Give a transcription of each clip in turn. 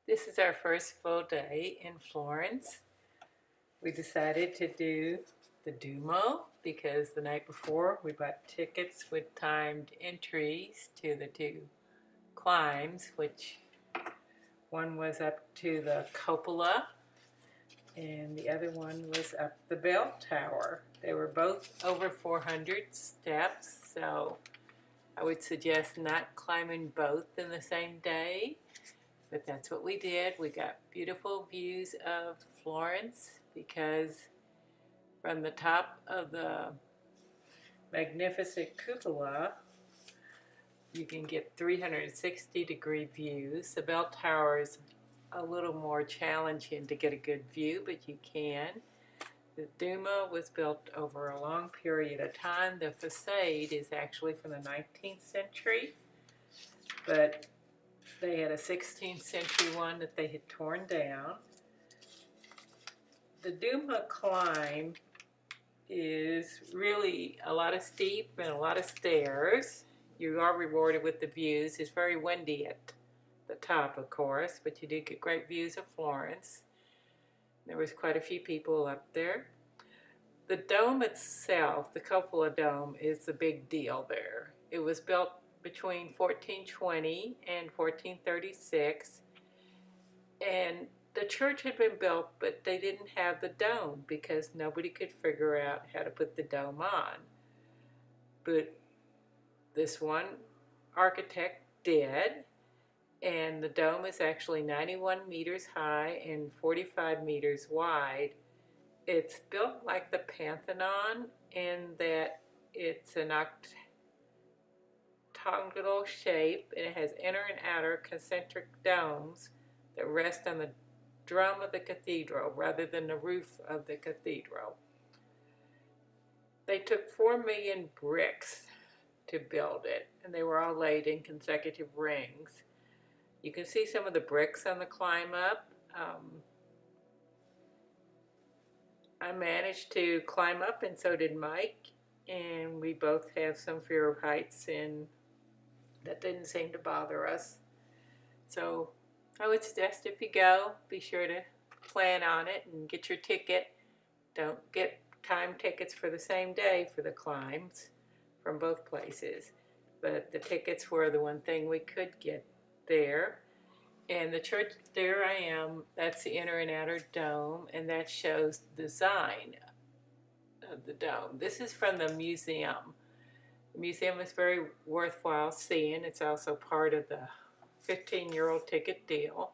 This is our first full day in Florence. We decided to do the Duomo because the night before we bought tickets with timed entries to the two climbs, which one was up to the cupola and the other one was up the bell tower. They were both over 400 steps, so I would suggest not climbing both in the same day. But that's what we did. We got beautiful views of Florence because from the top of the magnificent cupola, you can get 360-degree views. The bell tower is a little more challenging to get a good view, but you can. The Duomo was built over a long period of time. The facade is actually from the 19th century, but they had a 16th century one that they had torn down. The Duomo climb is really a lot of steep and a lot of stairs. You are rewarded with the views. It's very windy at the top, of course, but you do get great views of Florence. There was quite a few people up there. The dome itself, the cupola dome, is the big deal there. It was built between 1420 and 1436, and the church had been built, but they didn't have the dome because nobody could figure out how to put the dome on. But this one architect did, and the dome is actually 91 meters high and 45 meters wide. It's built like the Parthenon in that it's an octagonal shape, and it has inner and outer concentric domes that rest on the drum of the cathedral rather than the roof of the cathedral. They took 4 million bricks to build it, and they were all laid in consecutive rings. You can see some of the bricks on the climb up. I managed to climb up, and so did Mike, and we both have some fear of heights, and that didn't seem to bother us. So I would suggest if you go, be sure to plan on it and get your ticket. Don't get time tickets for the same day for the climbs from both places. But the tickets were the one thing we could get there. And the church, there I am, that's the inner and outer dome, and that shows the design of the dome. This is from the museum. The museum is very worthwhile seeing. It's also part of the 15-year-old ticket deal.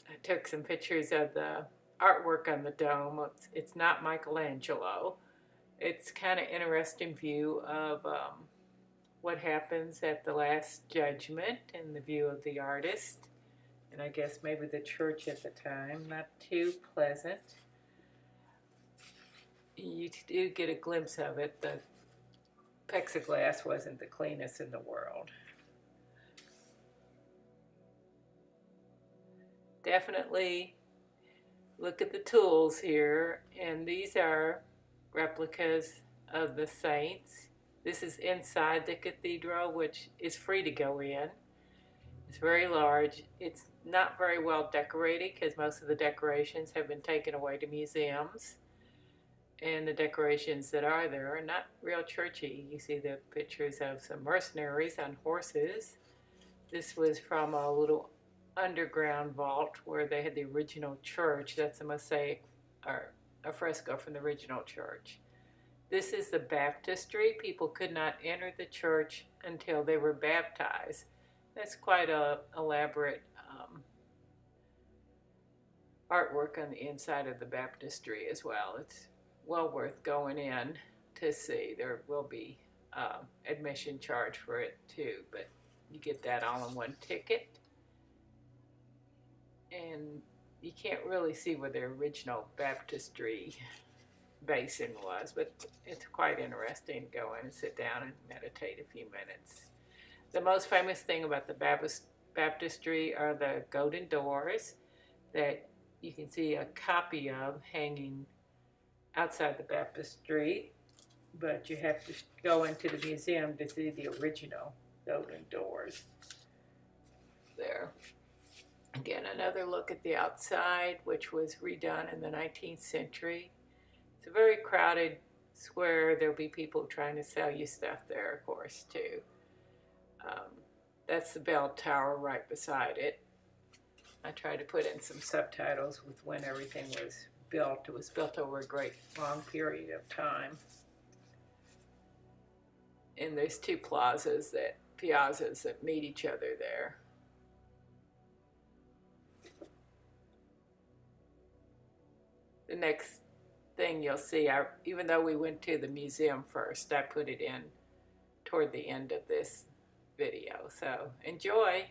I took some pictures of the artwork on the dome. It's not Michelangelo. It's kind of interesting view of what happens at the Last Judgment and the view of the artist. And I guess maybe the church at the time, not too pleasant. You do get a glimpse of it. The plexiglass wasn't the cleanest in the world. Definitely look at the tools here, and these are replicas of the saints. This is inside the cathedral, which is free to go in. It's very large. It's not very well decorated because most of the decorations have been taken away to museums. And the decorations that are there are not real churchy. You see the pictures of some mercenaries on horses. This was from a little underground vault where they had the original church. That's a mosaic or a fresco from the original church. This is the baptistry. People could not enter the church until they were baptized. That's quite a elaborate artwork on the inside of the baptistry as well. It's well worth going in to see. There will be admission charge for it too, but you get that all in one ticket. And you can't really see where the original baptistry basin was, but it's quite interesting to go in and sit down and meditate a few minutes. The most famous thing about the baptistry are the golden doors that you can see a copy of hanging outside the baptistry, but you have to go into the museum to see the original golden doors. there. Again, another look at the outside, which was redone in the 19th century. It's a very crowded square. There'll be people trying to sell you stuff there, of course, too. That's the bell tower right beside it. I tried to put in some subtitles with when everything was built. It was built over a great long period of time. And there's two piazzas that meet each other there. The next thing you'll see, even though we went to the museum first, I put it in toward the end of this video. So enjoy.